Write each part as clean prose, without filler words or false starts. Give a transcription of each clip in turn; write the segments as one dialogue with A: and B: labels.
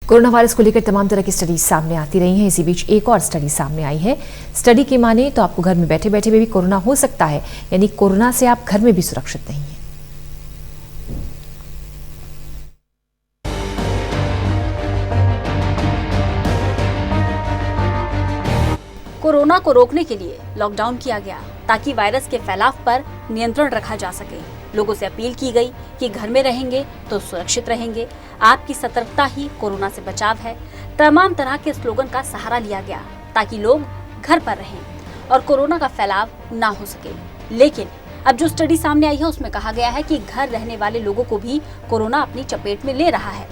A: Corona virus को लेकर तमाम तरह की स्टडीज सामने आती रही हैं। इसी बीच एक और स्टडी सामने आई है। स्टडी की माने तो आपको घर में बैठे बैठे भी कोरोना हो सकता है, यानी कोरोना से आप घर में भी सुरक्षित नहीं हैं।
B: कोरोना को रोकने के लिए लॉकडाउन किया गया ताकि वायरस के फैलाव पर नियंत्रण रखा जा सके। लोगों से अपील की गई कि घर में रहेंगे तो सुरक्षित रहेंगे, आपकी सतर्कता ही कोरोना से बचाव है। तमाम तरह के स्लोगन का सहारा लिया गया ताकि लोग घर पर रहें और कोरोना का फैलाव ना हो सके। लेकिन अब जो स्टडी सामने आई है उसमें कहा गया है कि घर रहने वाले लोगों को भी कोरोना अपनी चपेट में ले रहा है।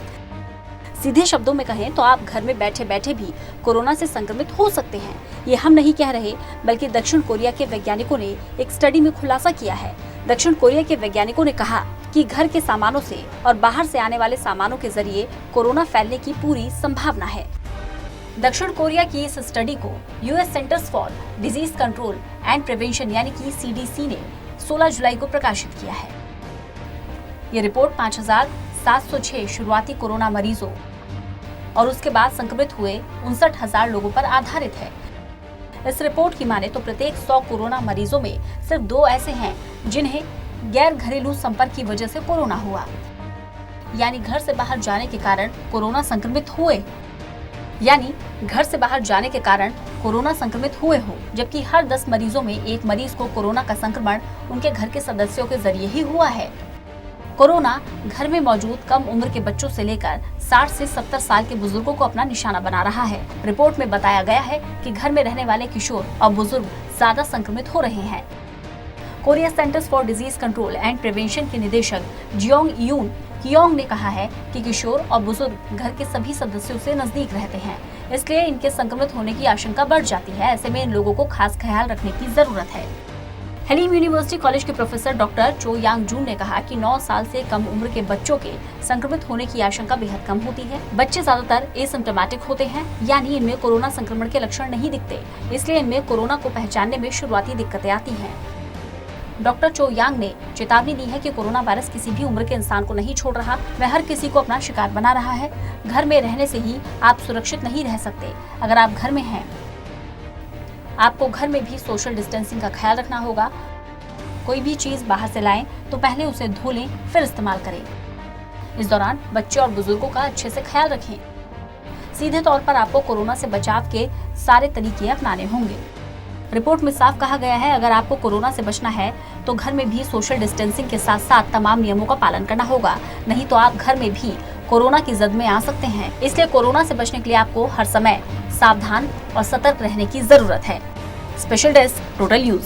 B: सीधे शब्दों में कहें तो आप घर में बैठे बैठे भी कोरोना से संक्रमित हो सकते हैं। ये हम नहीं कह रहे, बल्कि दक्षिण कोरिया के वैज्ञानिकों ने एक स्टडी में खुलासा किया है। दक्षिण कोरिया के वैज्ञानिकों ने कहा कि घर के सामानों से और बाहर से आने वाले सामानों के जरिए कोरोना फैलने की पूरी संभावना है। दक्षिण कोरिया की इस स्टडी को US centres for disease control and prevention यानी कि CDC ने 16 जुलाई को प्रकाशित किया है। ये रिपोर्ट 5,706 शुरुआती कोरोना मरीजों और उसके बाद संक्रमित हुए 59,000 लोगों पर आधारित है। इस रिपोर्ट की माने तो प्रत्येक 100 कोरोना मरीजों में सिर्फ 2 ऐसे हैं जिन्हें गैर घरेलू संपर्क की वजह से कोरोना हुआ, यानी घर से बाहर जाने के कारण कोरोना संक्रमित हुए हो, जबकि हर 10 मरीजों में एक मरीज को कोरोना का संक्रमण उनके घर के सदस्यों के जरिए ही हुआ है। कोरोना घर में मौजूद कम उम्र के बच्चों से लेकर 60 से 70 साल के बुजुर्गों को अपना निशाना बना रहा है। रिपोर्ट में बताया गया है कि घर में रहने वाले किशोर और बुजुर्ग ज्यादा संक्रमित हो रहे हैं। Korea centres for disease control and prevention के निदेशक जियोंग यून कियोंग ने कहा है कि किशोर और बुजुर्ग घर के सभी सदस्यों से नजदीक रहते हैं, इसलिए इनके संक्रमित होने की आशंका बढ़ जाती है। ऐसे में इन लोगों को खास ख्याल रखने की जरूरत है। हेलिम यूनिवर्सिटी कॉलेज के प्रोफेसर डॉक्टर चो यांग जून ने कहा कि 9 साल से कम उम्र के बच्चों के संक्रमित होने की आशंका बेहद कम होती है। बच्चे ज्यादातर एसिम्प्टोमेटिक होते हैं, यानी इनमें कोरोना संक्रमण के लक्षण नहीं दिखते, इसलिए इनमें कोरोना को पहचानने में शुरुआती दिक्कतें आती हैं। डॉक्टर चो यांग ने चेतावनी दी है कि कोरोना वायरस किसी भी उम्र के इंसान को नहीं छोड़ रहा, वह हर किसी को अपना शिकार बना रहा है। घर में रहने से ही आप सुरक्षित नहीं रह सकते। अगर आप घर में हैं, आपको घर में भी सोशल डिस्टेंसिंग का ख्याल रखना होगा। कोई भी चीज बाहर से लाएं तो पहले उसे धो लें, फिर इस्तेमाल करें। इस दौरान बच्चे और बुजुर्गों का अच्छे से ख्याल रखें। सीधे तौर पर आपको कोरोना से बचाव के सारे तरीके अपनाने होंगे। रिपोर्ट में साफ कहा गया है, अगर आपको कोरोना से बचना है तो घर में भी सोशल डिस्टेंसिंग के साथ साथ तमाम नियमों का पालन करना होगा, नहीं तो आप घर में भी कोरोना की जद में आ सकते हैं। इसलिए कोरोना से बचने के लिए आपको हर समय सावधान और सतर्क रहने की जरूरत है। Special desk, total news.